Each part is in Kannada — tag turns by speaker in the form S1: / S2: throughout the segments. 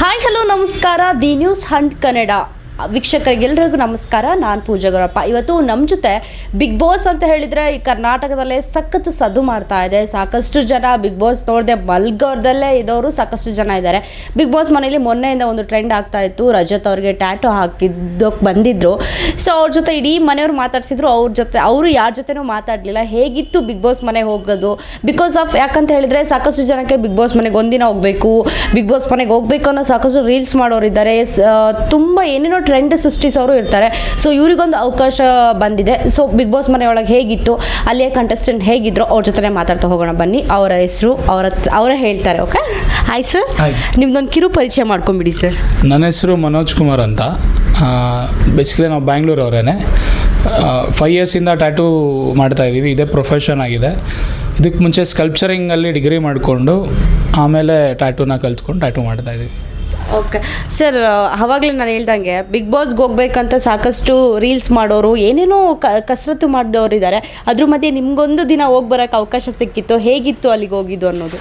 S1: ಹಾಯ್ ಹಲೋ ನಮಸ್ಕಾರ. ದಿ ನ್ಯೂಸ್ ಹಂಟ್ ಕನ್ನಡ ವೀಕ್ಷಕರಿಗೆಲ್ಲರಿಗೂ ನಮಸ್ಕಾರ. ನಾನು ಪೂಜಾ ಗೌರಪ್ಪ. ಇವತ್ತು ನಮ್ಮ ಜೊತೆ ಬಿಗ್ ಬಾಸ್ ಅಂತ ಹೇಳಿದರೆ ಈ ಕರ್ನಾಟಕದಲ್ಲೇ ಸಖತ್ ಸದ್ದು ಮಾಡ್ತಾ ಇದೆ. ಸಾಕಷ್ಟು ಜನ ಬಿಗ್ ಬಾಸ್ ನೋಡದೆ ಮಲ್ಗೋರ್ದಲ್ಲೇ ಇರೋರು ಸಾಕಷ್ಟು ಜನ ಇದ್ದಾರೆ. ಬಿಗ್ ಬಾಸ್ ಮನೇಲಿ ಮೊನ್ನೆಯಿಂದ ಒಂದು ಟ್ರೆಂಡ್ ಆಗ್ತಾ ಇತ್ತು. ರಜತ್ ಅವ್ರಿಗೆ ಟ್ಯಾಟು ಹಾಕಿದ್ದಕ್ಕೆ ಬಂದಿದ್ದರು. ಸೊ ಅವ್ರ ಜೊತೆ ಇಡೀ ಮನೆಯವ್ರು ಮಾತಾಡ್ಸಿದ್ರು. ಅವರು ಯಾರ ಜೊತೆನೂ ಮಾತಾಡಲಿಲ್ಲ. ಹೇಗಿತ್ತು ಬಿಗ್ ಬಾಸ್ ಮನೆಗೆ ಹೋಗೋದು ಬಿಕಾಸ್ ಆಫ್ ಯಾಕಂತ ಹೇಳಿದರೆ ಸಾಕಷ್ಟು ಜನಕ್ಕೆ ಬಿಗ್ ಬಾಸ್ ಮನೆಗೆ ಒಂದಿನ ಹೋಗಬೇಕು, ಬಿಗ್ ಬಾಸ್ ಮನೆಗೆ ಹೋಗ್ಬೇಕು ಅನ್ನೋ ಸಾಕಷ್ಟು ರೀಲ್ಸ್ ಮಾಡೋರಿದ್ದಾರೆ. ತುಂಬ ಏನೇನೋ ಟ್ರೆಂಡ್ ಸೃಷ್ಟಿಸೋರು ಇರ್ತಾರೆ. ಸೊ ಇವರಿಗೊಂದು ಅವಕಾಶ ಬಂದಿದೆ. ಸೊ ಬಿಗ್ ಬಾಸ್ ಮನೆಯೊಳಗೆ ಹೇಗಿತ್ತು, ಅಲ್ಲಿಯ ಕಂಟೆಸ್ಟೆಂಟ್ ಹೇಗಿದ್ರು, ಅವ್ರ ಜೊತೆ ಮಾತಾಡ್ತಾ ಹೋಗೋಣ ಬನ್ನಿ. ಅವರ ಹೆಸರು ಅವರೇ ಹೇಳ್ತಾರೆ. Okay, hi sir. ನಿಮ್ದೊಂದು ಕಿರು ಪರಿಚಯ ಮಾಡ್ಕೊಂಬಿಡಿ ಸರ್.
S2: ನನ್ನ ಹೆಸರು ಮನೋಜ್ ಕುಮಾರ್ ಅಂತ. ಬೇಸಿಕಲಿ ನಾವು ಬ್ಯಾಂಗ್ಳೂರು ಅವರೇನೆ. 5 ಇಯರ್ಸಿಂದ ಟ್ಯಾಟೂ ಮಾಡ್ತಾಯಿದ್ದೀವಿ. ಇದೇ ಪ್ರೊಫೆಷನ್ ಆಗಿದೆ. ಇದಕ್ಕೆ ಮುಂಚೆ ಸ್ಕಲ್ಪ್ಚರಿಂಗಲ್ಲಿ ಡಿಗ್ರಿ ಮಾಡಿಕೊಂಡು ಆಮೇಲೆ ಟ್ಯಾಟೂನ ಕಲ್ತ್ಕೊಂಡು ಟ್ಯಾಟೂ ಮಾಡ್ತಾಯಿದ್ದೀವಿ.
S1: ಓಕೆ ಸರ್, ಆವಾಗಲೇ ನಾನು ಹೇಳ್ದಂಗೆ ಬಿಗ್ ಬಾಸ್ಗೆ ಹೋಗ್ಬೇಕಂತ ಸಾಕಷ್ಟು ರೀಲ್ಸ್ ಮಾಡೋರು, ಏನೇನೋ ಕಸರತ್ತು ಮಾಡಿದವರು ಇದ್ದಾರೆ. ಅದ್ರ ಮಧ್ಯೆ ನಿಮಗೊಂದು ದಿನ ಹೋಗಿ ಬರೋಕ್ಕೆ ಅವಕಾಶ ಸಿಕ್ಕಿತ್ತು. ಹೇಗಿತ್ತು ಅಲ್ಲಿಗೆ ಹೋಗಿದ್ದು ಅನ್ನೋದು?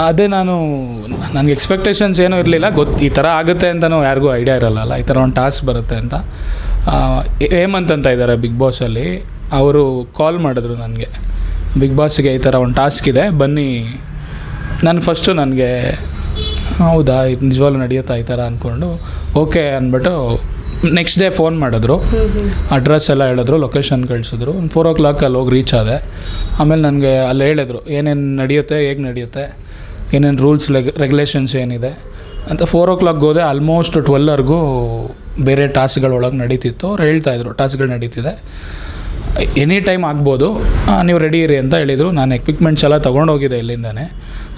S2: ಅದೇ ನನಗೆ ಎಕ್ಸ್ಪೆಕ್ಟೇಷನ್ಸ್ ಏನೂ ಇರಲಿಲ್ಲ. ಈ ಥರ ಆಗುತ್ತೆ ಅಂತಲೂ ಯಾರಿಗೂ ಐಡಿಯಾ ಇರಲ್ಲ. ಈ ಥರ ಒಂದು ಟಾಸ್ಕ್ ಬರುತ್ತೆ ಅಂತ. ಹೇಮಂತ್ ಅಂತ ಇದ್ದಾರೆ ಬಿಗ್ ಬಾಸಲ್ಲಿ. ಅವರು ಕಾಲ್ ಮಾಡಿದ್ರು ನನಗೆ, ಬಿಗ್ ಬಾಸ್ಗೆ ಈ ಥರ ಒಂದು ಟಾಸ್ಕ್ ಇದೆ ಬನ್ನಿ. ನನಗೆ ಹೌದಾ ನಿಜವಾಗ್ಲೂ ನಡೆಯುತ್ತಾ ಈ ಥರ ಅಂದ್ಕೊಂಡು ಓಕೆ ಅಂದ್ಬಿಟ್ಟು ನೆಕ್ಸ್ಟ್ ಡೇ ಫೋನ್ ಮಾಡಿದ್ರು. ಅಡ್ರೆಸ್ ಎಲ್ಲ ಹೇಳಿದ್ರು, ಲೊಕೇಶನ್ ಕಳಿಸಿದ್ರು. ಒಂದು 4 o'clock ಅಲ್ಲಿ ಹೋಗಿ ರೀಚ್ ಆದೆ. ಆಮೇಲೆ ನನಗೆ ಅಲ್ಲಿ ಹೇಳಿದ್ರು ಏನೇನು ನಡೆಯುತ್ತೆ, ಹೇಗೆ ನಡೆಯುತ್ತೆ, ಏನೇನು ರೂಲ್ಸ್ ರೆಗ್ಯುಲೇಷನ್ಸ್ ಏನಿದೆ ಅಂತ. 4 o'clock ಹೋದೆ. ಆಲ್ಮೋಸ್ಟ್ 12ವರೆಗೂ ಬೇರೆ ಟಾಸ್ಕ್ಗಳೊಳಗೆ ನಡೀತಿತ್ತು. ಅವ್ರು ಹೇಳ್ತಾಯಿದ್ರು ಟಾಸ್ಕ್ಗಳು ನಡೀತಿದೆ, ಎನಿ ಟೈಮ್ ಆಗ್ಬೋದು, ನೀವು ರೆಡಿ ಇರಿ ಅಂತ ಹೇಳಿದರು. ನಾನು ಎಕ್ವಿಪ್ಮೆಂಟ್ಸ್ ಎಲ್ಲ ತೊಗೊಂಡೋಗಿದ್ದೆ ಇಲ್ಲಿಂದಾನೆ.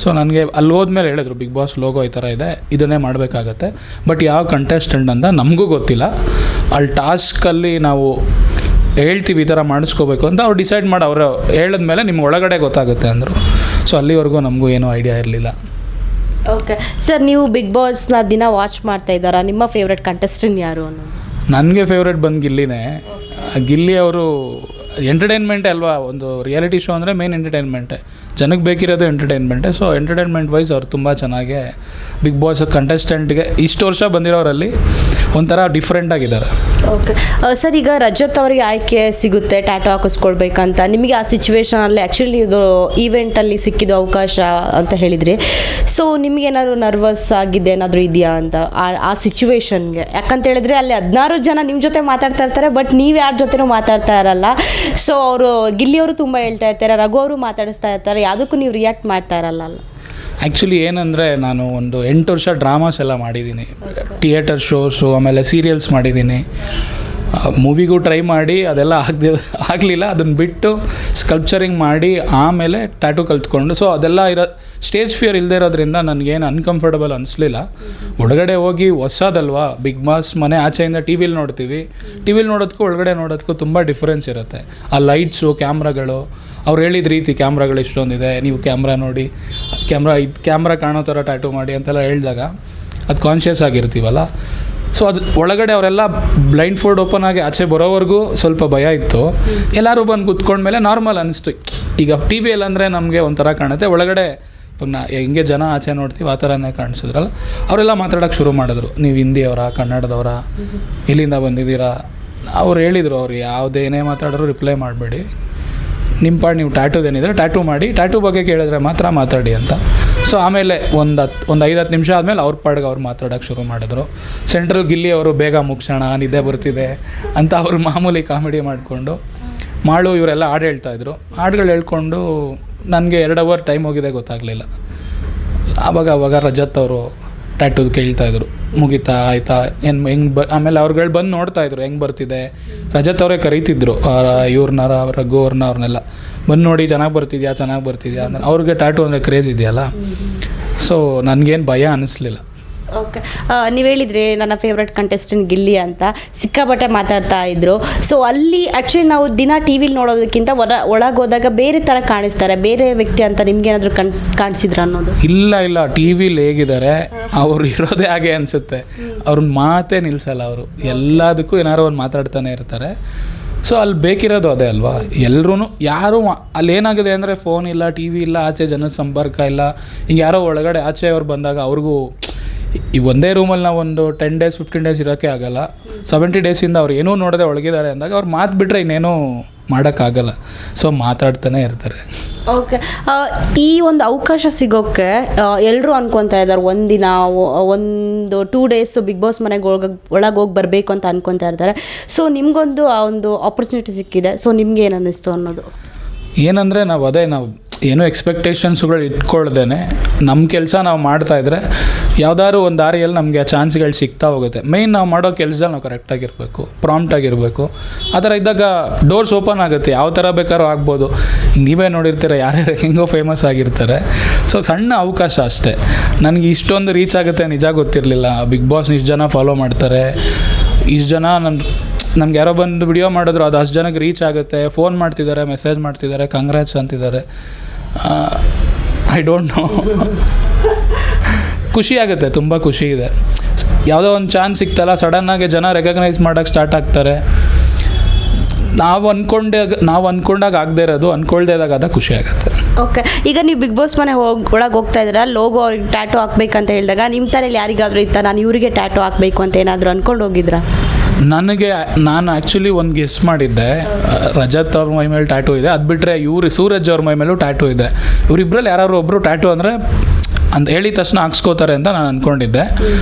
S2: ಸೊ ನನಗೆ ಅಲ್ಲಿ ಹೋದ್ಮೇಲೆ ಹೇಳಿದ್ರು ಬಿಗ್ ಬಾಸ್ ಲೋಗೋ ಈ ಥರ ಇದೆ, ಇದನ್ನೇ ಮಾಡಬೇಕಾಗತ್ತೆ. ಬಟ್ ಯಾವ ಕಂಟೆಸ್ಟೆಂಟ್ ಅಂತ ನಮಗೂ ಗೊತ್ತಿಲ್ಲ. ಅಲ್ಲಿ ಟಾಸ್ಕಲ್ಲಿ ನಾವು ಹೇಳ್ತೀವಿ ಈ ಥರ ಮಾಡಿಸ್ಕೋಬೇಕು ಅಂತ ಅವ್ರು ಡಿಸೈಡ್ ಮಾಡಿ ಅವರು ಹೇಳಿದ್ಮೇಲೆ ನಿಮ್ಗೆ ಒಳಗಡೆ ಗೊತ್ತಾಗುತ್ತೆ ಅಂದರು. ಸೊ ಅಲ್ಲಿವರೆಗೂ ನಮಗೂ ಏನೂ ಐಡಿಯಾ ಇರಲಿಲ್ಲ.
S1: ಓಕೆ ಸರ್, ನೀವು ಬಿಗ್ ಬಾಸ್ನ ದಿನ ವಾಚ್ ಮಾಡ್ತಾ ಇದ್ದಾರಾ? ನಿಮ್ಮ ಫೇವ್ರೆಟ್ ಕಂಟೆಸ್ಟೆಂಟ್ ಯಾರು ಅನ್ನೋದು?
S2: ನನಗೆ ಫೇವ್ರೇಟ್ ಬಂದು ಗಿಲ್ಲಿನೇ. ಗಿಲ್ಲಿ ಅವರು ಎಂಟರ್ಟೈನ್ಮೆಂಟೇ ಅಲ್ವಾ. ಒಂದು ರಿಯಾಲಿಟಿ ಶೋ ಅಂದರೆ ಮೇನ್ ಎಂಟರ್ಟೈನ್ಮೆಂಟೇ, ಜನಕ್ಕೆ ಬೇಕಿರೋದು ಎಂಟರ್ಟೈನ್ಮೆಂಟೇ. ಸೊ ಎಂಟರ್ಟೈನ್ಮೆಂಟ್ ವೈಸ್ ಅವ್ರು ತುಂಬ ಚೆನ್ನಾಗೆ ಬಿಗ್ ಬಾಸ್ ಕಂಟೆಸ್ಟೆಂಟ್ಗೆ ಇಷ್ಟು ವರ್ಷ ಬಂದಿರೋರಲ್ಲಿ ಒಂಥರ ಡಿಫ್ರೆಂಟಾಗಿದ್ದಾರೆ.
S1: ಓಕೆ ಸರ್, ಈಗ ರಜತ್ ಅವರಿಗೆ ಆಯ್ಕೆ ಸಿಗುತ್ತೆ ಟ್ಯಾಟೂ ಹಾಕಿಸ್ಕೊಳ್ಬೇಕಂತ. ನಿಮಗೆ ಆ ಸಿಚುವೇಶನಲ್ಲಿ ಆ್ಯಕ್ಚುಲಿ ಇದು ಈವೆಂಟಲ್ಲಿ ಸಿಕ್ಕಿದ್ದು ಅವಕಾಶ ಅಂತ ಹೇಳಿದ್ರಿ. ಸೊ ನಿಮಗೇನಾದ್ರು ನರ್ವಸ್ ಆಗಿದ್ದೆ ಏನಾದರೂ ಇದೆಯಾ ಅಂತ ಆ ಸಿಚುವೇಶನ್ಗೆ? ಯಾಕಂತ ಹೇಳಿದ್ರೆ ಅಲ್ಲಿ 16 ಜನ ನಿಮ್ಮ ಜೊತೆ ಮಾತಾಡ್ತಾ ಇರ್ತಾರೆ, ಬಟ್ ನೀವು ಯಾರ ಜೊತೆನೂ ಮಾತಾಡ್ತಾ ಇರಲ್ಲ. ಸೊ ಅವರು ಗಿಲ್ಲಿಯವರು ತುಂಬ ಹೇಳ್ತಾ ಇರ್ತಾರೆ, ರಘು ಅವರು ಮಾತಾಡಿಸ್ತಾ ಇರ್ತಾರೆ, ಯಾವುದಕ್ಕೂ ನೀವು ರಿಯಾಕ್ಟ್ ಮಾಡ್ತಾ ಇರಲ್ಲ.
S2: ಆ್ಯಕ್ಚುಲಿ ಏನಂದರೆ ನಾನು ಒಂದು 8 ವರ್ಷ ಡ್ರಾಮಾಸ್ ಎಲ್ಲ ಮಾಡಿದ್ದೀನಿ, ಥಿಯೇಟರ್ ಶೋಸು, ಆಮೇಲೆ ಸೀರಿಯಲ್ಸ್ ಮಾಡಿದ್ದೀನಿ. ಮೂವಿಗೂ ಟ್ರೈ ಮಾಡಿ ಅದೆಲ್ಲ ಆಗಲಿಲ್ಲ. ಅದನ್ನು ಬಿಟ್ಟು ಸ್ಕಲ್ಪ್ಚರಿಂಗ್ ಮಾಡಿ ಆಮೇಲೆ ಟ್ಯಾಟೂ ಕಲ್ತ್ಕೊಂಡು. ಸೊ ಅದೆಲ್ಲ ಸ್ಟೇಜ್ ಫಿಯರ್ ಇಲ್ಲದೆ ಇರೋದ್ರಿಂದ ನನಗೇನು ಅನ್ಕಂಫರ್ಟಬಲ್ ಅನಿಸ್ಲಿಲ್ಲ. ಒಳಗಡೆ ಹೋಗಿ ಹೊಸದಲ್ವಾ ಬಿಗ್ ಬಾಸ್ ಮನೆ, ಆಚೆಯಿಂದ ಟಿ ವಿಲಿ ನೋಡ್ತೀವಿ. ಟಿ ವಿಲಿ ನೋಡೋದಕ್ಕೂ ಒಳಗಡೆ ನೋಡೋದಕ್ಕೂ ತುಂಬ ಡಿಫ್ರೆನ್ಸ್ ಇರುತ್ತೆ. ಆ ಲೈಟ್ಸು, ಕ್ಯಾಮ್ರಾಗಳು, ಅವ್ರು ಹೇಳಿದ ರೀತಿ ಕ್ಯಾಮ್ರಾಗಳು ಇಷ್ಟೊಂದಿದೆ, ನೀವು ಕ್ಯಾಮ್ರಾ ನೋಡಿ, ಕ್ಯಾಮ್ರಾ ಕಾಣೋ ಥರ ಟ್ಯಾಟೂ ಮಾಡಿ ಅಂತೆಲ್ಲ ಹೇಳಿದಾಗ ಅದು ಕಾನ್ಷಿಯಸ್ ಆಗಿರ್ತೀವಲ್ಲ. ಸೊ ಅದು ಒಳಗಡೆ ಅವರೆಲ್ಲ ಬ್ಲೈಂಡ್ ಫೋಲ್ಡ್ ಓಪನ್ ಆಗಿ ಆಚೆ ಬರೋವರೆಗೂ ಸ್ವಲ್ಪ ಭಯ ಇತ್ತು. ಎಲ್ಲರೂ ಬಂದು ಕೂತ್ಕೊಂಡ್ಮೇಲೆ ನಾರ್ಮಲ್ ಅನ್ನಿಸ್ತು. ಈಗ ಟಿ ವಿಯಲ್ಲಿ ಅಂದರೆ ನಮಗೆ ಒಂಥರ ಕಾಣುತ್ತೆ, ಒಳಗಡೆ ಇವಾಗ ಹೆಂಗೆ ಜನ ಆಚೆ ನೋಡ್ತೀವಿ ಆ ಥರನೇ ಕಾಣಿಸಿದ್ರಲ್ಲ. ಅವರೆಲ್ಲ ಮಾತಾಡೋಕ್ಕೆ ಶುರು ಮಾಡಿದ್ರು, ನೀವು ಹಿಂದಿಯವರ, ಕನ್ನಡದವರ, ಇಲ್ಲಿಂದ ಬಂದಿದ್ದೀರಾ? ಅವ್ರು ಹೇಳಿದರು, ಅವ್ರು ಯಾವುದೇನೇ ಮಾತಾಡೋರು ರಿಪ್ಲೈ ಮಾಡಬೇಡಿ, ನಿಮ್ಮ ಪಾಡು ನೀವು ಟ್ಯಾಟೂದೇನಿದ್ರೆ ಟ್ಯಾಟೂ ಮಾಡಿ, ಟ್ಯಾಟೂ ಬಗ್ಗೆ ಕೇಳಿದ್ರೆ ಮಾತ್ರ ಮಾತಾಡಿ ಅಂತ. ಸೊ ಆಮೇಲೆ ಒಂದು 5-10 ನಿಮಿಷ ಆದಮೇಲೆ ಅವ್ರ ಪಾಡಿಗೆ ಅವ್ರು ಮಾತಾಡೋಕ್ಕೆ ಶುರು ಮಾಡಿದ್ರು. ಸೆಂಟ್ರಲ್ ಗಿಲ್ಲಿ ಅವರು ಬೇಗ ಮುಗಿಸೋಣ, ನಿದ್ದೆ ಬರ್ತಿದೆ ಅಂತ ಅವರು ಮಾಮೂಲಿ ಕಾಮಿಡಿ ಮಾಡಿಕೊಂಡು ಮಾಡು ಇವರೆಲ್ಲ ಹಾಡು ಹೇಳ್ತಾಯಿದ್ರು. ಹಾಡುಗಳು ಹೇಳ್ಕೊಂಡು ನನಗೆ 2 ಅವರ್ ಟೈಮ್ ಹೋಗಿದೆ ಗೊತ್ತಾಗಲಿಲ್ಲ. ಆವಾಗ ರಜತ್ ಅವರು ಟ್ಯಾಟೂದು ಕೇಳ್ತಾಯಿದ್ರು, ಮುಗಿತಾ ಆಯಿತಾ ಏನು ಹೆಂಗೆ ಆಮೇಲೆ ಅವ್ರುಗಳು ಬಂದು ನೋಡ್ತಾಯಿದ್ರು ಹೆಂಗೆ ಬರ್ತಿದೆ. ರಜತ್ ಅವರೇ ಕರೀತಿದ್ರು ಇವ್ರನ್ನ, ರಘು ಅವ್ರನ್ನೆಲ್ಲ ಬಂದು ನೋಡಿ ಚೆನ್ನಾಗಿ ಬರ್ತಿದ್ಯಾ ಅಂದರೆ. ಅವ್ರಿಗೆ ಟ್ಯಾಟೂ ಅಂದರೆ ಕ್ರೇಜ್ ಇದೆಯಲ್ಲ. ಸೊ ನನಗೇನು ಭಯ ಅನ್ನಿಸ್ಲಿಲ್ಲ.
S1: ಓಕೆ, ನೀವು ಹೇಳಿದ್ರಿ ನನ್ನ ಫೇವ್ರೆಟ್ ಕಂಟೆಸ್ಟೆಂಟ್ ಗಿಲ್ಲಿ ಅಂತ, ಸಿಕ್ಕಾಪಟ್ಟೆ ಮಾತಾಡ್ತಾ ಇದ್ರು. ಸೊ ಅಲ್ಲಿ ಆ್ಯಕ್ಚುಲಿ ನಾವು ದಿನ ಟಿ ವಿಲಿ ನೋಡೋದಕ್ಕಿಂತ ಒಳಗೆ ಹೋದಾಗ ಬೇರೆ ಥರ ಕಾಣಿಸ್ತಾರೆ, ಬೇರೆ ವ್ಯಕ್ತಿ ಅಂತ ನಿಮ್ಗೇನಾದರೂ ಕಾಣಿಸಿದ್ರ ಅನ್ನೋದು?
S2: ಇಲ್ಲ, ಟಿ ವಿಲಿ ಹೇಗಿದ್ದಾರೆ ಅವ್ರು ಇರೋದೇ ಹಾಗೆ ಅನಿಸುತ್ತೆ. ಅವ್ರನ್ನ ಮಾತೇ ನಿಲ್ಲಿಸಲ್ಲ. ಅವರು ಎಲ್ಲದಕ್ಕೂ ಏನಾರು ಒಂದು ಮಾತಾಡ್ತಾನೆ ಇರ್ತಾರೆ. ಸೊ ಅಲ್ಲಿ ಬೇಕಿರೋದು ಅದೇ ಅಲ್ವಾ. ಎಲ್ಲರೂ ಯಾರು ಅಲ್ಲಿ ಏನಾಗಿದೆ ಅಂದರೆ ಫೋನ್ ಇಲ್ಲ, ಟಿ ವಿ ಇಲ್ಲ, ಆಚೆ ಜನದ ಸಂಪರ್ಕ ಇಲ್ಲ. ಹಿಂಗೆ ಯಾರೋ ಒಳಗಡೆ ಆಚೆ ಅವ್ರು ಬಂದಾಗ ಅವ್ರಿಗೂ ಈ ಒಂದೇ ರೂಮಲ್ಲಿ ನಾವು ಒಂದು 10 days 15 days ಇರೋಕ್ಕೆ ಆಗಲ್ಲ. 70 daysಯಿಂದ ಅವ್ರು ಏನೂ ನೋಡದೆ ಒಳಗಿದ್ದಾರೆ ಅಂದಾಗ ಅವ್ರು ಮಾತು ಬಿಟ್ಟರೆ ಇನ್ನೇನೂ ಮಾಡೋಕ್ಕಾಗಲ್ಲ. ಸೊ ಮಾತಾಡ್ತಾನೆ ಇರ್ತಾರೆ.
S1: ಓಕೆ, ಈ ಒಂದು ಅವಕಾಶ ಸಿಗೋಕ್ಕೆ ಎಲ್ಲರೂ ಅನ್ಕೊತಾ ಇದ್ದಾರೆ ಒಂದಿನ ಒಂದು 2 days ಬಿಗ್ ಬಾಸ್ ಮನೆಗೆ ಒಳಗೆ ಹೋಗಿ ಬರಬೇಕು ಅಂತ ಅನ್ಕೊತಾ ಇರ್ತಾರೆ. ಸೊ ನಿಮಗೊಂದು ಆ ಒಂದು ಆಪರ್ಚುನಿಟಿ ಸಿಕ್ಕಿದೆ. ಸೊ ನಿಮ್ಗೆ ಏನು ಅನ್ನಿಸ್ತು ಅನ್ನೋದು?
S2: ಏನಂದರೆ ನಾವು ಏನೋ ಎಕ್ಸ್ಪೆಕ್ಟೇಷನ್ಸ್ಗಳು ಇಟ್ಕೊಳ್ದೇನೆ ನಮ್ಮ ಕೆಲಸ ನಾವು ಮಾಡ್ತಾಯಿದ್ರೆ ಯಾವ್ದಾದ್ರು ಒಂದು ದಾರಿಯಲ್ಲಿ ನಮಗೆ ಆ ಚಾನ್ಸ್ಗಳು ಸಿಗ್ತಾ ಹೋಗುತ್ತೆ. ಮೇಯ್ನ್ ನಾವು ಮಾಡೋ ಕೆಲಸದಲ್ಲಿ ನಾವು ಕರೆಕ್ಟಾಗಿರಬೇಕು, ಪ್ರಾಂಪ್ಟಾಗಿರಬೇಕು. ಆ ಥರ ಇದ್ದಾಗ ಡೋರ್ಸ್ ಓಪನ್ ಆಗುತ್ತೆ, ಯಾವ ಥರ ಬೇಕಾದ್ರೂ ಆಗ್ಬೋದು. ನೀವೇ ನೋಡಿರ್ತೀರ, ಯಾರ್ಯಾರು ಹೆಂಗೋ ಫೇಮಸ್ ಆಗಿರ್ತಾರೆ. ಸೊ ಸಣ್ಣ ಅವಕಾಶ ಅಷ್ಟೇ. ನನಗೆ ಇಷ್ಟೊಂದು ರೀಚ್ ಆಗುತ್ತೆ ನಿಜ ಗೊತ್ತಿರಲಿಲ್ಲ. ಬಿಗ್ ಬಾಸ್ ಇಷ್ಟು ಜನ ಫಾಲೋ ಮಾಡ್ತಾರೆ, ಇಷ್ಟು ಜನ ನಮ್ಗೆ ಯಾರೋ ಬಂದು ವಿಡಿಯೋ ಮಾಡಿದ್ರು ಅದು ಅಷ್ಟು ಜನಕ್ಕೆ ರೀಚ್ ಆಗುತ್ತೆ, ಫೋನ್ ಮಾಡ್ತಿದ್ದಾರೆ, ಮೆಸೇಜ್ ಮಾಡ್ತಿದ್ದಾರೆ, ಕಂಗ್ರ್ಯಾಟ್ಸ್ ಅಂತಿದ್ದಾರೆ. ಐ ಡೋಂಟ್ ನೋ, ಖುಷಿ ಆಗುತ್ತೆ, ತುಂಬ ಖುಷಿ ಇದೆ. ಯಾವುದೋ ಒಂದು ಚಾನ್ಸ್ ಸಿಗ್ತಲ್ಲ, ಸಡನ್ನಾಗಿ ಜನ ರೆಕಗ್ನೈಸ್ ಮಾಡೋಕ್ಕೆ ಸ್ಟಾರ್ಟ್ ಆಗ್ತಾರೆ. ನಾವು ಅಂದ್ಕೊಂಡಾಗ ಆಗದೆ ಇರೋದು ಅಂದ್ಕೊಳ್ದೇ ಇದ್ದಾಗ ಅದ ಖುಷಿ ಆಗುತ್ತೆ.
S1: ಓಕೆ, ಈಗ ನೀವು ಬಿಗ್ ಬಾಸ್ ಮನೆ ಒಳಗೆ ಹೋಗ್ತಾ ಇದ್ದೀರಾ, ಲೋಗೋ ಅವ್ರಿಗೆ ಟ್ಯಾಟೋ ಹಾಕ್ಬೇಕಂತ ಹೇಳಿದಾಗ ನಿಮ್ಮ ತಲೆಯಲ್ಲಿ ಯಾರಿಗಾದರೂ ಇತ್ತ ನಾನು ಇವರಿಗೆ ಟ್ಯಾಟೋ ಹಾಕಬೇಕು ಅಂತ ಏನಾದರೂ ಅಂದ್ಕೊಂಡು ಹೋಗಿದ್ರಾ?
S2: ನಾನು ಆ್ಯಕ್ಚುಲಿ ಒಂದು ಗೆಸ್ ಮಾಡಿದ್ದೆ. ರಜತ್ ಅವ್ರ ಮೈ ಮೇಲೆ ಟ್ಯಾಟೂ ಇದೆ, ಅದು ಬಿಟ್ಟರೆ ಸೂರಜ್ ಅವ್ರ ಮೈ ಮೇಲೂ ಟ್ಯಾಟೂ ಇದೆ. ಇವರಿಬ್ಬರಲ್ಲಿ ಯಾರು ಒಬ್ಬರು ಟ್ಯಾಟೂ ಅಂದರೆ ಅಂತ ಹೇಳಿದ ತಕ್ಷಣ ಹಾಕ್ಸ್ಕೋತಾರೆ ಅಂತ ನಾನು ಅಂದ್ಕೊಂಡಿದ್ದೆ.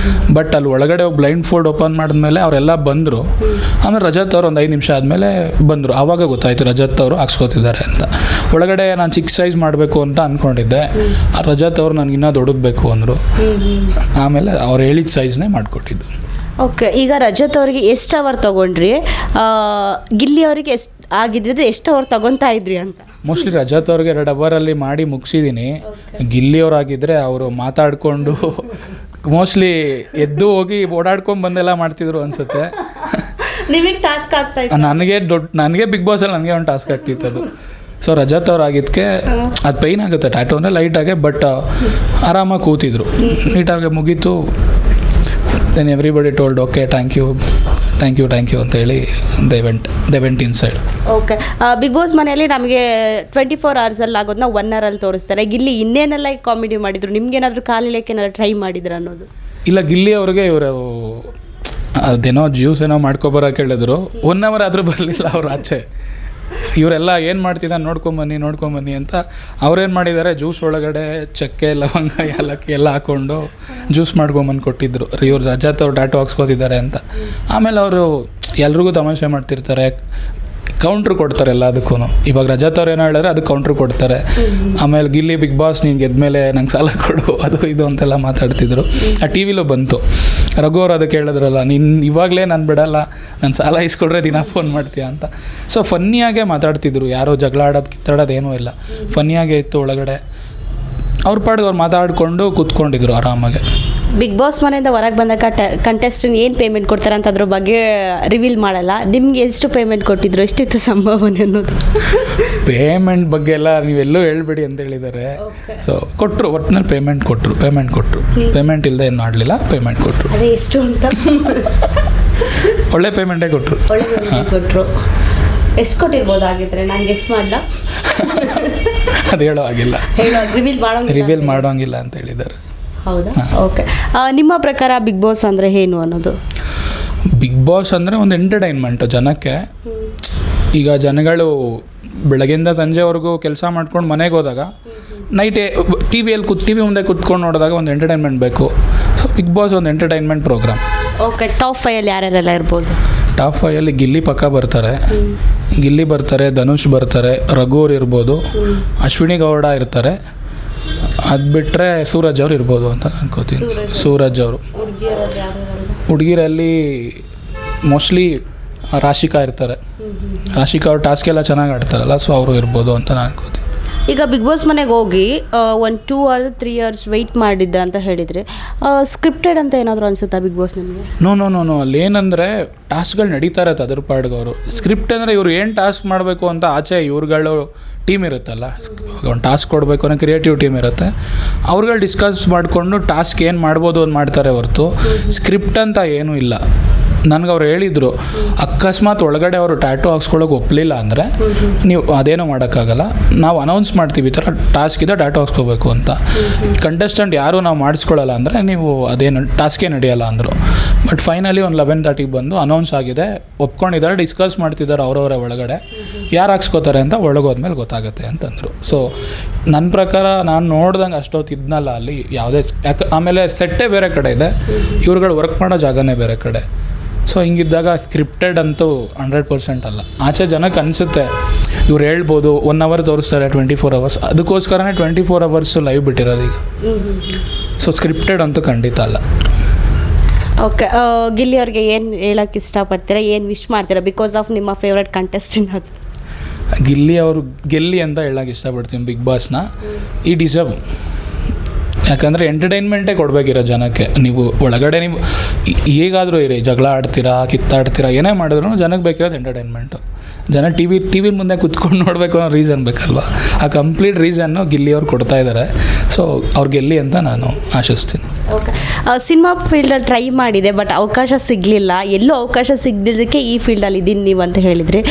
S2: ಬಟ್ ಅಲ್ಲಿ ಒಳಗಡೆ ಬ್ಲೈಂಡ್ ಫೋಲ್ಡ್ ಓಪನ್ ಮಾಡಿದ್ಮೇಲೆ ಅವರೆಲ್ಲ ಬಂದರು. ಆಮೇಲೆ ರಜತ್ ಅವರು ಒಂದು 5 ನಿಮಿಷ ಆದಮೇಲೆ ಬಂದರು. ಆವಾಗ ಗೊತ್ತಾಯಿತು ರಜತ್ ಅವರು ಹಾಕ್ಸ್ಕೋತಿದ್ದಾರೆ ಅಂತ. ಒಳಗಡೆ ನಾನು ಚಿಕ್ಕ ಸೈಜ್ ಮಾಡಬೇಕು ಅಂತ ಅಂದ್ಕೊಂಡಿದ್ದೆ. ರಜತ್ ಅವರು ನನಗೆ ಇನ್ನೂ ದೊಡ್ಡದು ಬೇಕು ಅಂದರು. ಆಮೇಲೆ ಅವ್ರು ಹೇಳಿದ ಸೈಜ್ನೇ ಮಾಡಿಕೊಟ್ಟಿದ್ದು.
S1: ಓಕೆ, ಈಗ ರಜತ್ ಅವರಿಗೆ ಎಷ್ಟು ಅವರ್ ತೊಗೊಂಡ್ರಿ? ಗಿಲ್ಲಿ ಅವರಿಗೆ ಎಷ್ಟು ಆಗಿದ್ದಿದ್ದು ಎಷ್ಟು ಅವರ್ ತೊಗೊತಾ ಇದ್ರಿ ಅಂತ?
S2: ಮೋಸ್ಟ್ಲಿ ರಜತ್ ಅವ್ರಿಗೆ 2 ಅವರಲ್ಲಿ ಮಾಡಿ ಮುಗಿಸಿದ್ದೀನಿ. ಗಿಲ್ಲಿಯವರಾಗಿದ್ದರೆ ಅವರು ಮಾತಾಡಿಕೊಂಡು ಮೋಸ್ಟ್ಲಿ ಎದ್ದು ಹೋಗಿ ಓಡಾಡ್ಕೊಂಡು ಬಂದೆಲ್ಲ ಮಾಡ್ತಿದ್ರು ಅನಿಸುತ್ತೆ.
S1: ನಿಮಗೆ ಟಾಸ್ಕ್ ಆಗ್ತಾ ಇತ್ತು?
S2: ನನಗೆ ಬಿಗ್ ಬಾಸಲ್ಲಿ ನನಗೆ ಒಂದು ಟಾಸ್ಕ್ ಆಗ್ತಿತ್ತು ಅದು. ಸೊ ರಜತ್ ಅವ್ರಾಗಿದ್ದಕ್ಕೆ ಅದು ಪೈನ್ ಆಗುತ್ತೆ ಟ್ಯಾಟೂ ಅಂದರೆ ಲೈಟಾಗೆ, ಬಟ್ ಆರಾಮಾಗಿ ಕೂತಿದ್ರು. ನೀಟಾಗಿ ಮುಗೀತು. Then everybody told okay thank you ಅಂತೇಳಿ they went inside.
S1: Okay, big boss ಮನೆಯಲ್ಲಿ ನಮಗೆ 24 hours ಆಗೋದನ್ನ 1 hour ತೋರಿಸ್ತಾರೆ. ಗಿಲ್ಲಿ ಇನ್ನೇನೆಲ್ಲ ಕಾಮಿಡಿ ಮಾಡಿದ್ರು? ನಿಮ್ಗೇನಾದರೂ ಕಾಲಿಳಕ್ಕೆ ಏನಾದ್ರು ಟ್ರೈ ಮಾಡಿದ್ರು ಅನ್ನೋದು?
S2: ಇಲ್ಲ, ಗಿಲ್ಲಿ ಅವ್ರಿಗೆ ಇವರು ಅದೇನೋ ಜ್ಯೂಸ್ ಏನೋ ಮಾಡ್ಕೊಬರೋಕೆ ಹೇಳಿದ್ರು. 1 hour ಆದರೂ ಬರಲಿಲ್ಲ ಅವ್ರು ಆಚೆ. ಇವರೆಲ್ಲ ಏನು ಮಾಡ್ತಿದ್ದ ನೋಡ್ಕೊಂಬನ್ನಿ ಅಂತ ಅವ್ರೇನು ಮಾಡಿದ್ದಾರೆ, ಜ್ಯೂಸ್ ಒಳಗಡೆ ಚಕ್ಕೆ, ಲವಂಗ, ಏಲಕ್ಕಿ ಎಲ್ಲ ಹಾಕ್ಕೊಂಡು ಜ್ಯೂಸ್ ಮಾಡ್ಕೊಂಬಂದು ಕೊಟ್ಟಿದ್ದರು. ಇವ್ರು ರಜತ್ ಅವ್ರು ಟ್ಯಾಟೂ ಹಾಕ್ಸ್ಕೊತಿದ್ದಾರೆ ಅಂತ. ಆಮೇಲೆ ಅವರು ಎಲ್ರಿಗೂ ತಮಾಷೆ ಮಾಡ್ತಿರ್ತಾರೆ, ಕೌಂಟ್ರ್ ಕೊಡ್ತಾರೆ ಎಲ್ಲದಕ್ಕೂ. ಇವಾಗ ರಜತ್ ಅವ್ರು ಏನೋ ಹೇಳಿದ್ರೆ ಅದಕ್ಕೆ ಕೌಂಟ್ರ್ ಕೊಡ್ತಾರೆ. ಆಮೇಲೆ ಗಿಲ್ಲಿ ಬಿಗ್ ಬಾಸ್ ನೀನು ಗೆದ್ಮೇಲೆ ನಂಗೆ ಸಾಲ ಕೊಡು ಅದು ಇದು ಅಂತೆಲ್ಲ ಮಾತಾಡ್ತಿದ್ರು. ಆ ಟಿ ವಿಲೂ ಬಂತು. ರಘು ಅವ್ರು ಅದಕ್ಕೆ ಹೇಳಿದ್ರಲ್ಲ, ನೀನು ಇವಾಗಲೇ ನಾನು ಬಿಡಲ್ಲ, ನಾನು ಸಾಲ ಇಸ್ಕೊಡ್ರೆ ದಿನ ಫೋನ್ ಮಾಡ್ತೀಯ ಅಂತ. ಸೊ ಫನ್ನಿಯಾಗೇ ಮಾತಾಡ್ತಿದ್ರು. ಯಾರೋ ಜಗಳ ಆಡೋದು ಕಿತ್ತಾಡೋದು ಏನೂ ಇಲ್ಲ, ಫನ್ನಿಯಾಗೇ ಇತ್ತು ಒಳಗಡೆ. ಅವ್ರ ಪಾಡಿಗೆ ಅವ್ರು ಮಾತಾಡಿಕೊಂಡು ಕೂತ್ಕೊಂಡಿದ್ರು ಆರಾಮಾಗೆ.
S1: ಬಿಗ್ ಬಾಸ್ ಮನೆಯಿಂದ ಹೊರಗೆ ಬಂದಾಗ ಕಂಟೆಸ್ಟೆಂಟ್ ಏನು ಪೇಮೆಂಟ್ ಕೊಡ್ತಾರೆ ಅಂತ ಅದ್ರ ಬಗ್ಗೆ ರಿವೀಲ್ ಮಾಡಲ್ಲ. ನಿಮ್ಗೆ ಎಷ್ಟು ಪೇಮೆಂಟ್ ಕೊಟ್ಟಿದ್ರು, ಎಷ್ಟಿತ್ತು ಸಂಭಾವನೆ ಅನ್ನೋದು?
S2: ಪೇಮೆಂಟ್ ಬಗ್ಗೆ ಎಲ್ಲ ನೀವೆಲ್ಲೂ ಹೇಳ್ಬೇಡಿ ಅಂತ ಹೇಳಿದ್ದಾರೆ. ಸೊ ಕೊಟ್ಟರು, ಒಟ್ಟಿನಲ್ಲಿ ಪೇಮೆಂಟ್ ಕೊಟ್ಟರು. ಪೇಮೆಂಟ್ ಇಲ್ಲದೆ ಏನು ಮಾಡಲಿಲ್ಲ, ಪೇಮೆಂಟ್ ಕೊಟ್ಟರು.
S1: ಅದೇ ಎಷ್ಟು ಅಂತ?
S2: ಒಳ್ಳೆ ಪೇಮೆಂಟೇ ಕೊಟ್ಟರು.
S1: ಎಷ್ಟು ಕೊಟ್ಟಿರ್ಬೋದಾಗಿದ್ರೆ? ನಾನು ಗೆಸ್ ಮಾಡಲ್ಲ,
S2: ಅದು ಹೇಳೋ ಆಗಿಲ್ಲ, ರಿವೀಲ್ ಮಾಡೋಂಗಿಲ್ಲ ಅಂತ ಹೇಳಿದ್ದಾರೆ.
S1: ಹೌದಾ? ಓಕೆ, ನಿಮ್ಮ ಪ್ರಕಾರ ಬಿಗ್ ಬಾಸ್ ಅಂದರೆ ಏನು ಅನ್ನೋದು?
S2: ಬಿಗ್ ಬಾಸ್ ಅಂದರೆ ಒಂದು ಎಂಟರ್ಟೈನ್ಮೆಂಟು ಜನಕ್ಕೆ. ಈಗ ಜನಗಳು ಬೆಳಗ್ಗೆಯಿಂದ ಸಂಜೆವರೆಗೂ ಕೆಲಸ ಮಾಡ್ಕೊಂಡು ಮನೆಗೆ ಹೋದಾಗ ನೈಟ್ ಟಿ ವಿ ಮುಂದೆ ಕೂತ್ಕೊಂಡು ನೋಡಿದಾಗ ಒಂದು ಎಂಟರ್ಟೈನ್ಮೆಂಟ್ ಬೇಕು. ಸೊ ಬಿಗ್ ಬಾಸ್ ಒಂದು ಎಂಟರ್ಟೈನ್ಮೆಂಟ್ ಪ್ರೋಗ್ರಾಮ್.
S1: ಓಕೆ, ಟಾಪ್ 5 ಯಾರ್ಯಾರೆಲ್ಲ ಇರ್ಬೋದು?
S2: ಟಾಪ್ 5 ಗಿಲ್ಲಿ ಪಕ್ಕ ಬರ್ತಾರೆ. ಧನುಷ್ ಬರ್ತಾರೆ, ರಘು ಅವ್ರು ಇರ್ಬೋದು, ಅಶ್ವಿನಿ ಗೌಡ ಇರ್ತಾರೆ. ಅದು ಬಿಟ್ಟರೆ ಸೂರಜ್ ಅವ್ರು ಇರ್ಬೋದು ಅಂತ ಅನ್ಕೋತೀನಿ. ಸೂರಜ್ ಅವರು. ಹುಡುಗಿರಲ್ಲಿ ಮೋಸ್ಟ್ಲಿ ರಾಶಿಕಾ ಇರ್ತಾರೆ. ರಾಶಿಕಾ ಅವ್ರು ಟಾಸ್ಕ್ ಎಲ್ಲ ಚೆನ್ನಾಗಿ ಆಡ್ತಾರಲ್ಲ, ಸೊ ಅವರು ಇರ್ಬೋದು ಅಂತ ನಾನು ಅನ್ಕೋತೀನಿ.
S1: ಈಗ ಬಿಗ್ ಬಾಸ್ ಮನೆಗೆ ಹೋಗಿ ಒಂದು 2 or 3 years ವೆಯ್ಟ್ ಮಾಡಿದ್ದೆ ಅಂತ ಹೇಳಿದರೆ, ಸ್ಕ್ರಿಪ್ಟೆಡ್ ಅಂತ ಏನಾದರೂ ಅನಿಸುತ್ತಾ ಬಿಗ್ ಬಾಸ್ ನಿಮಗೆ?
S2: ನೋ ಅಲ್ಲಿ ಏನಂದರೆ ಟಾಸ್ಕ್ಗಳು ನಡೀತಾ ಇರತ್ತೆ ಅದ್ರ ಪಾಡ್ಗೆ. ಅವರು ಸ್ಕ್ರಿಪ್ಟ್ ಅಂದರೆ ಇವ್ರು ಏನು ಟಾಸ್ಕ್ ಮಾಡಬೇಕು ಅಂತ ಆಚೆ ಇವ್ರುಗಳು ಟೀಮ್ ಇರುತ್ತಲ್ಲ, ಒಂದು ಟಾಸ್ಕ್ ಕೊಡಬೇಕು ಅನ್ನೋ ಕ್ರಿಯೇಟಿವ್ ಟೀಮ್ ಇರುತ್ತೆ. ಅವ್ರುಗಳು ಡಿಸ್ಕಸ್ ಮಾಡಿಕೊಂಡು ಟಾಸ್ಕ್ ಏನು ಮಾಡ್ಬೋದು ಅಂತ ಮಾಡ್ತಾರೆ ಹೊರತು ಸ್ಕ್ರಿಪ್ಟ್ ಅಂತ ಏನೂ ಇಲ್ಲ. ನನಗೆ ಅವ್ರು ಹೇಳಿದರು, ಅಕಸ್ಮಾತ್ ಒಳಗಡೆ ಅವರು ಟ್ಯಾಟೂ ಹಾಕ್ಸ್ಕೊಳ್ಳೋಕೆ ಒಪ್ಪಲಿಲ್ಲ ಅಂದರೆ ನೀವು ಅದೇನೋ ಮಾಡೋಕ್ಕಾಗಲ್ಲ, ನಾವು ಅನೌನ್ಸ್ ಮಾಡ್ತೀವಿ ಈ ಥರ ಟಾಸ್ಕ್ ಇದೆ ಟ್ಯಾಟೂ ಹಾಕ್ಸ್ಕೋಬೇಕು ಅಂತ. ಕಂಟೆಸ್ಟೆಂಟ್ ಯಾರು ನಾವು ಮಾಡಿಸ್ಕೊಳ್ಳಲ್ಲ ಅಂದರೆ ನೀವು ಅದೇನು ಟಾಸ್ಕೇ ನಡೆಯಲ್ಲ ಅಂದರು. ಬಟ್ ಫೈನಲಿ ಒಂದು 11:30ಗೆ ಬಂದು ಅನೌನ್ಸ್ ಆಗಿದೆ, ಒಪ್ಕೊಂಡಿದ್ದಾರೆ, ಡಿಸ್ಕಸ್ ಮಾಡ್ತಿದ್ದಾರೆ ಅವರವರೇ ಒಳಗಡೆ, ಯಾರು ಹಾಕ್ಸ್ಕೋತಾರೆ ಅಂತ ಒಳಗೋದ್ಮೇಲೆ ಗೊತ್ತಾಗುತ್ತೆ ಅಂತಂದರು. ಸೊ ನನ್ನ ಪ್ರಕಾರ ನಾನು ನೋಡ್ದಂಗೆ ಅಷ್ಟೊತ್ತು ಇದ್ನಲ್ಲ ಅಲ್ಲಿ ಯಾವುದೇ ಆಮೇಲೆ ಸೆಟ್ಟೇ ಬೇರೆ ಕಡೆ ಇದೆ, ಇವ್ರುಗಳು ವರ್ಕ್ ಮಾಡೋ ಜಾಗನೇ ಬೇರೆ ಕಡೆ. ಸೊ ಹಿಂಗಿದ್ದಾಗ ಸ್ಕ್ರಿಪ್ಟೆಡ್ ಅಂತೂ 100% ಅಲ್ಲ. ಆಚೆ ಜನಕ್ಕೆ ಅನಿಸುತ್ತೆ ಇವ್ರು ಹೇಳ್ಬೋದು 1 hour ತೋರಿಸ್ತಾರೆ 24 hours, ಅದಕ್ಕೋಸ್ಕರನೇ 24 hours ಲೈವ್ ಬಿಟ್ಟಿರೋದು ಈಗ. ಸೊ ಸ್ಕ್ರಿಪ್ಟೆಡ್ ಅಂತೂ ಖಂಡಿತ ಅಲ್ಲ.
S1: ಓಕೆ, ಗಿಲ್ಲಿ ಅವ್ರಿಗೆ ಏನು ಹೇಳೋಕ್ಕೆ ಇಷ್ಟಪಡ್ತೀರಾ, ಏನು ವಿಶ್ ಮಾಡ್ತೀರಾ ಬಿಕಾಸ್ ಆಫ್ ನಿಮ್ಮ ಫೇವ್ರೆಟ್ ಕಂಟೆಸ್ಟೆಂಟ್ ಅದು?
S2: ಗಿಲ್ಲಿ ಅವರು ಗೆಲ್ಲಿ ಅಂತ ಹೇಳೋಕ್ಕೆ ಇಷ್ಟಪಡ್ತೀನಿ ಬಿಗ್ ಬಾಸ್ನ. ಈ ಡಿಸರ್ವ್, ಯಾಕಂದರೆ ಎಂಟರ್ಟೈನ್ಮೆಂಟೇ ಕೊಡಬೇಕಿರೋ ಜನಕ್ಕೆ. ನೀವು ಒಳಗಡೆ ನೀವು ಹೇಗಾದರೂ ಇರಿ, ಜಗಳ ಆಡ್ತೀರಾ, ಕಿತ್ತಾಡ್ತೀರಾ, ಏನೇ ಮಾಡಿದ್ರು ಜನಕ್ಕೆ ಬೇಕಿರೋದು ಎಂಟರ್ಟೈನ್ಮೆಂಟು. ಜನ ಟಿ ವಿ ಮುಂದೆ ಕುತ್ಕೊಂಡು ನೋಡಬೇಕು ಅನ್ನೋ ರೀಸನ್ ಬೇಕಲ್ವ, ಆ ಕಂಪ್ಲೀಟ್ ರೀಸನ್ನು ಗಿಲ್ಲಿಯವ್ರು ಕೊಡ್ತಾ ಇದ್ದಾರೆ. ಸೊ ಅವ್ರು ಗೆಲ್ಲಿ ಅಂತ ನಾನು ಆಶಿಸ್ತೀನಿ.
S1: ಓಕೆ, ಸಿನಿಮಾ ಫೀಲ್ಡಲ್ಲಿ ಟ್ರೈ ಮಾಡಿದೆ ಬಟ್ ಅವಕಾಶ ಸಿಗಲಿಲ್ಲ, ಎಲ್ಲೂ ಅವಕಾಶ ಸಿಗದಿದ್ದಕ್ಕೆ ಈ ಫೀಲ್ಡಲ್ಲಿ ಇದ್ದೀನಿ ನೀವು ಅಂತ ಹೇಳಿದ್ರಿ.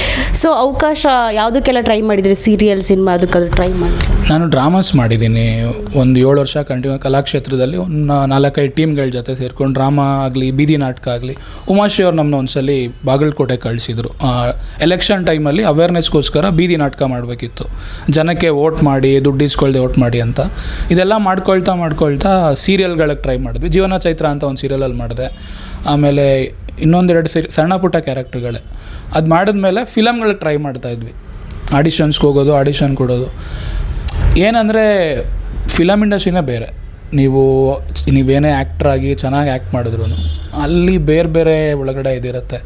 S1: ಸೊ ಅವಕಾಶ ಯಾವುದಕ್ಕೆಲ್ಲ ಟ್ರೈ ಮಾಡಿದ್ರಿ? ಸೀರಿಯಲ್, ಸಿನಿಮಾ, ಅದಕ್ಕಾದ್ರೂ ಟ್ರೈ ಮಾಡಿದ್ರಿ?
S2: ನಾನು ಡ್ರಾಮಾಸ್ ಮಾಡಿದ್ದೀನಿ ಒಂದು 7 ವರ್ಷ ಕಂಟಿನ್ಯೂ. ಕಲಾಕ್ಷೇತ್ರದಲ್ಲಿ ಒಂದು 4-5 ಟೀಮ್ಗಳ ಜೊತೆ ಸೇರ್ಕೊಂಡು ಡ್ರಾಮಾ ಆಗಲಿ, ಬೀದಿ ನಾಟಕ ಆಗಲಿ. ಉಮಾಶ್ರೀ ಅವ್ರು ನಮ್ಮನ್ನ ಒಂದ್ಸಲಿ ಬಾಗಲಕೋಟೆ ಕಳಿಸಿದ್ರು. ಎಲೆಕ್ಷನ್ ಟೈಮಲ್ಲಿ ಅವೇರ್ನೆಸ್ಗೋಸ್ಕರ ಬೀದಿ ನಾಟಕ ಮಾಡಬೇಕಿತ್ತು, ಜನಕ್ಕೆ ವೋಟ್ ಮಾಡಿ, ದುಡ್ಡು ಇಸ್ಕೊಳ್ದೆ ವೋಟ್ ಮಾಡಿ ಅಂತ. ಇದೆಲ್ಲ ಮಾಡ್ಕೊಳ್ತಾ ಸೀರಿಯಲ್ಗಳಿಗೆ ಟ್ರೈ ಮಾಡಿದ್ವಿ. ಜೀವನ ಚೈತ್ರ ಅಂತ ಒಂದು ಸೀರಿಯಲಲ್ಲಿ ಮಾಡಿದೆ. ಆಮೇಲೆ ಇನ್ನೊಂದೆರಡು ಸಣ್ಣ ಪುಟ್ಟ ಕ್ಯಾರೆಕ್ಟರ್ಗಳೇ. ಅದು ಮಾಡಿದ್ಮೇಲೆ ಫಿಲಮ್ಗಳಿಗೆ ಟ್ರೈ ಮಾಡ್ತಾಯಿದ್ವಿ. ಆಡಿಷನ್ಸ್ಗೆ ಹೋಗೋದು, ಆಡಿಷನ್ ಕೊಡೋದು. ಏನಂದರೆ ಫಿಲಮ್ ಇಂಡಸ್ಟ್ರಿನೇ ಬೇರೆ. ನೀವೇನೇ ಆ್ಯಕ್ಟ್ರಾಗಿ ಚೆನ್ನಾಗಿ ಆ್ಯಕ್ಟ್ ಮಾಡಿದ್ರು ಅಲ್ಲಿ ಬೇರೆ ಬೇರೆ ಒಳಗಡೆ ಇದಿರುತ್ತೆ.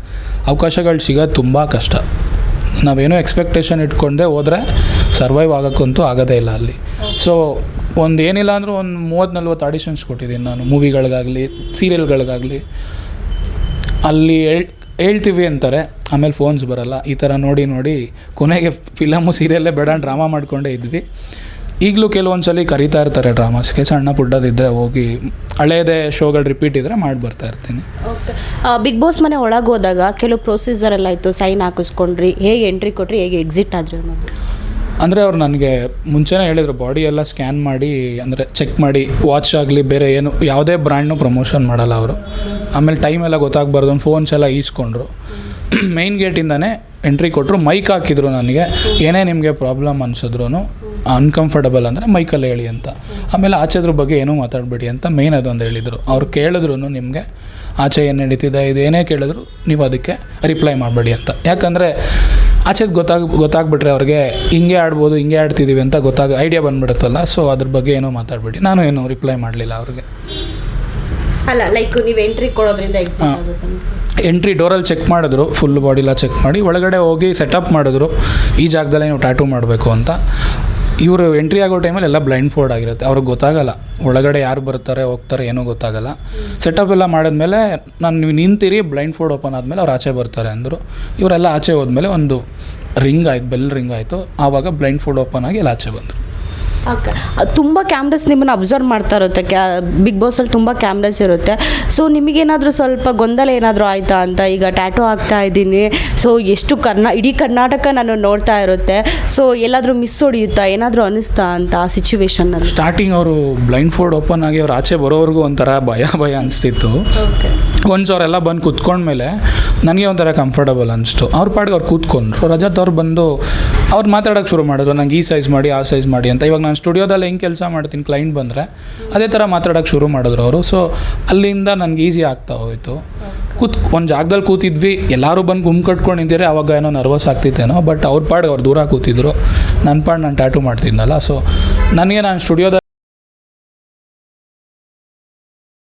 S2: ಅವಕಾಶಗಳು ಸಿಗೋದು ತುಂಬ ಕಷ್ಟ. ನಾವೇನೋ ಎಕ್ಸ್ಪೆಕ್ಟೇಷನ್ ಇಟ್ಕೊಂಡೆ ಹೋದರೆ ಸರ್ವೈವ್ ಆಗೋಕ್ಕಂತೂ ಆಗೋದೇ ಇಲ್ಲ ಅಲ್ಲಿ. ಸೊ ಏನಿಲ್ಲ ಅಂದರೂ ಒಂದು 30-40 ಆಡಿಷನ್ಸ್ ಕೊಟ್ಟಿದ್ದೀನಿ ನಾನು, ಮೂವಿಗಳಿಗಾಗಲಿ ಸೀರಿಯಲ್ಗಳಿಗಾಗಲಿ. ಅಲ್ಲಿ ಹೇಳ್ತೀವಿ ಅಂತಾರೆ, ಆಮೇಲೆ ಫೋನ್ಸ್ ಬರೋಲ್ಲ. ಈ ಥರ ನೋಡಿ ಕೊನೆಗೆ ಫಿಲಮು ಸೀರಿಯಲ್ಲೇ ಬೇಡ, ಡ್ರಾಮಾ ಮಾಡಿಕೊಂಡೇ ಇದ್ವಿ. ಈಗಲೂ ಕೆಲವೊಂದು ಸಲ ಕರೀತಾ ಇರ್ತಾರೆ ಡ್ರಾಮಾಸ್ಗೆ, ಸಣ್ಣ ಪುಟ್ಟದಿದ್ದರೆ ಹೋಗಿ ಹಳೇದೇ ಶೋಗಳು ರಿಪೀಟ್ ಇದ್ದರೆ ಮಾಡಿ ಬರ್ತಾ ಇರ್ತೀನಿ.
S1: ಓಕೆ, ಬಿಗ್ ಬಾಸ್ ಮನೆ ಒಳಗೆ ಹೋದಾಗ ಕೆಲವು ಪ್ರೊಸೀಜರ್ ಎಲ್ಲ ಇತ್ತು, ಸೈನ್ ಹಾಕಿಸ್ಕೊಂಡ್ರಿ, ಹೇಗೆ ಎಂಟ್ರಿ ಕೊಟ್ರಿ, ಹೇಗೆ ಎಕ್ಸಿಟ್ ಆದ್ರಿ ಅನ್ನೋದು?
S2: ಅಂದರೆ ಅವ್ರು ನನಗೆ ಮುಂಚೆನೇ ಹೇಳಿದರು, ಬಾಡಿ ಎಲ್ಲ ಸ್ಕ್ಯಾನ್ ಮಾಡಿ, ಅಂದರೆ ಚೆಕ್ ಮಾಡಿ, ವಾಚ್ ಆಗಲಿ ಬೇರೆ ಏನು ಯಾವುದೇ ಬ್ರ್ಯಾಂಡ್ನು ಪ್ರಮೋಷನ್ ಮಾಡಲ್ಲ ಅವರು. ಆಮೇಲೆ ಟೈಮ್ ಎಲ್ಲ ಗೊತ್ತಾಗಬಾರ್ದು, ಫೋನ್ಸ್ ಎಲ್ಲ ಈಸ್ಕೊಂಡ್ರು. ಮೈನ್ ಗೇಟಿಂದನೇ ಎಂಟ್ರಿ ಕೊಟ್ಟರು, ಮೈಕ್ ಹಾಕಿದ್ರು ನನಗೆ. ಏನೇ ನಿಮಗೆ ಪ್ರಾಬ್ಲಮ್ ಅನ್ಸಿದ್ರು, ಅನ್ಕಂಫರ್ಟಬಲ್ ಅಂದರೆ ಮೈಕಲ್ಲಿ ಹೇಳಿ ಅಂತ. ಆಮೇಲೆ ಆಚೆದ್ರ ಬಗ್ಗೆ ಏನೂ ಮಾತಾಡಬೇಡಿ ಅಂತ ಮೇಯ್ನ್ ಅದೊಂದು ಹೇಳಿದರು. ಅವ್ರು ಕೇಳಿದ್ರು ನಿಮಗೆ ಆಚೆ ಏನು ನಡೀತಿದೆ, ಇದೇನೇ ಕೇಳಿದ್ರು ನೀವು ಅದಕ್ಕೆ ರಿಪ್ಲೈ ಮಾಡಬೇಡಿ ಅಂತ. ಯಾಕಂದರೆ ಆಚೆದು ಗೊತ್ತಾಗ್ಬಿಟ್ರೆ ಅವ್ರಿಗೆ ಹಿಂಗೆ ಆಡ್ಬೋದು, ಹಿಂಗೆ ಆಡ್ತಿದ್ದೀವಿ ಅಂತ ಐಡಿಯಾ ಬಂದುಬಿಡುತ್ತಲ್ಲ. ಸೊ ಅದ್ರ ಬಗ್ಗೆ ಏನೂ ಮಾತಾಡಬೇಡಿ. ನಾನು ಏನು ರಿಪ್ಲೈ ಮಾಡಲಿಲ್ಲ ಅವ್ರಿಗೆ.
S1: ಅಲ್ಲ, ಲೈಕ್ ನೀವು ಎಂಟ್ರಿ ಕೊಡೋದ್ರಿಂದ ಎಕ್ಸಿಟ್ ಆಗುತ್ತೆ?
S2: ಎಂಟ್ರಿ ಡೋರಲ್ಲಿ ಚೆಕ್ ಮಾಡಿದ್ರು, ಫುಲ್ ಬಾಡಿಲ್ಲ ಚೆಕ್ ಮಾಡಿ ಒಳಗಡೆ ಹೋಗಿ ಸೆಟಪ್ ಮಾಡಿದ್ರು, ಈ ಜಾಗದಲ್ಲೇ ನೀವು ಟ್ಯಾಟೂ ಮಾಡಬೇಕು ಅಂತ. ಇವರು ಎಂಟ್ರಿ ಆಗೋ ಟೈಮಲ್ಲಿ ಎಲ್ಲ ಬ್ಲೈಂಡ್ ಫೋಲ್ಡ್ ಆಗಿರುತ್ತೆ, ಅವ್ರಿಗೆ ಗೊತ್ತಾಗಲ್ಲ ಒಳಗಡೆ ಯಾರು ಬರ್ತಾರೆ ಹೋಗ್ತಾರೆ ಏನೂ ಗೊತ್ತಾಗಲ್ಲ. ಸೆಟಪ್ ಎಲ್ಲ ಮಾಡಿದ್ಮೇಲೆ ನೀವು ನಿಂತಿರಿ, ಬ್ಲೈಂಡ್ ಫೋಲ್ಡ್ ಓಪನ್ ಆದಮೇಲೆ ಅವ್ರು ಆಚೆ ಬರ್ತಾರೆ ಅಂದರು. ಇವರೆಲ್ಲ ಆಚೆ ಹೋದ್ಮೇಲೆ ಒಂದು ರಿಂಗ್ ಆಯಿತು, ಬೆಲ್ ರಿಂಗ್ ಆಯಿತು. ಆವಾಗ ಬ್ಲೈಂಡ್ ಫೋಲ್ಡ್ ಓಪನ್ ಆಗಿ ಎಲ್ಲ ಆಚೆ ಬಂದರು.
S1: ಓಕೆ, ತುಂಬ ಕ್ಯಾಮ್ರಸ್ ನಿಮ್ಮನ್ನು ಅಬ್ಸರ್ವ್ ಮಾಡ್ತಾ ಇರುತ್ತೆ, ಬಿಗ್ ಬಾಸಲ್ಲಿ ತುಂಬ ಕ್ಯಾಮ್ರಸ್ ಇರುತ್ತೆ. ಸೊ ನಿಮಗೇನಾದರೂ ಸ್ವಲ್ಪ ಗೊಂದಲ ಏನಾದರೂ ಆಯಿತಾ ಅಂತ? ಈಗ ಟ್ಯಾಟೂ ಹಾಕ್ತಾ ಇದ್ದೀನಿ, ಸೊ ಎಷ್ಟು ಇಡೀ ಕರ್ನಾಟಕ ನಾನು ನೋಡ್ತಾ ಇರುತ್ತೆ, ಸೊ ಎಲ್ಲಾದರೂ ಮಿಸ್ ಹೊಡಿಯುತ್ತಾ, ಏನಾದರೂ ಅನ್ನಿಸ್ತಾ ಅಂತ ಆ ಸಿಚುವೇಶನ್ನಲ್ಲಿ?
S2: ಸ್ಟಾರ್ಟಿಂಗ್ ಅವರು ಬ್ಲೈಂಡ್ ಫೋಲ್ಡ್ ಓಪನ್ ಆಗಿ ಅವ್ರು ಆಚೆ ಬರೋವರೆಗೂ ಒಂಥರ ಭಯ ಅನಿಸ್ತಿತ್ತು. ಒನ್ಸ್ ಅವರೆಲ್ಲ ಬಂದು ಕೂತ್ಕೊಂಡ್ಮೇಲೆ ನನಗೆ ಒಂಥರ ಕಂಫರ್ಟಬಲ್ ಅನಿಸ್ತು. ಅವ್ರ ಪಾಡಿಗೆ ಅವ್ರು ಕೂತ್ಕೊಂಡ್ರು. ರಜತ್ ಅವ್ರು ಬಂದು ಅವ್ರು ಮಾತಾಡೋಕ್ಕೆ ಶುರು ಮಾಡಿದ್ರು, ನಂಗೆ ಈ ಸೈಜ್ ಮಾಡಿ, ಆ ಸೈಜ್ ಮಾಡಿ ಅಂತ. ಇವಾಗ ನಾನು ಸ್ಟುಡಿಯೋದಲ್ಲಿ ಹೆಂಗೆ ಕೆಲಸ ಮಾಡ್ತೀನಿ, ಕ್ಲೈಂಟ್ ಬಂದರೆ ಅದೇ ಥರ ಮಾತಾಡೋಕ್ಕೆ ಶುರು ಮಾಡಿದ್ರು ಅವರು. ಸೊ ಅಲ್ಲಿಂದ ನನಗೆ ಈಸಿ ಆಗ್ತಾ ಹೋಯಿತು. ಒಂದು ಜಾಗದಲ್ಲಿ ಕೂತಿದ್ವಿ, ಎಲ್ಲರೂ ಬಂದು ಗುಂಪು ಕಟ್ಕೊಂಡಿದ್ದೀರಿ, ಅವಾಗ ಏನೋ ನರ್ವಸ್ ಆಗ್ತಿತ್ತೇನೋ. ಬಟ್ ಅವ್ರ ಪಾಡಿಗೆ ಅವ್ರು ದೂರ ಕೂತಿದ್ರು, ನನ್ನ ಪಾಡು ನಾನು ಟ್ಯಾಟೂ ಮಾಡ್ತಿದ್ನಲ್ಲ. ಸೊ ನಾನು ಸ್ಟುಡಿಯೋದಲ್ಲಿ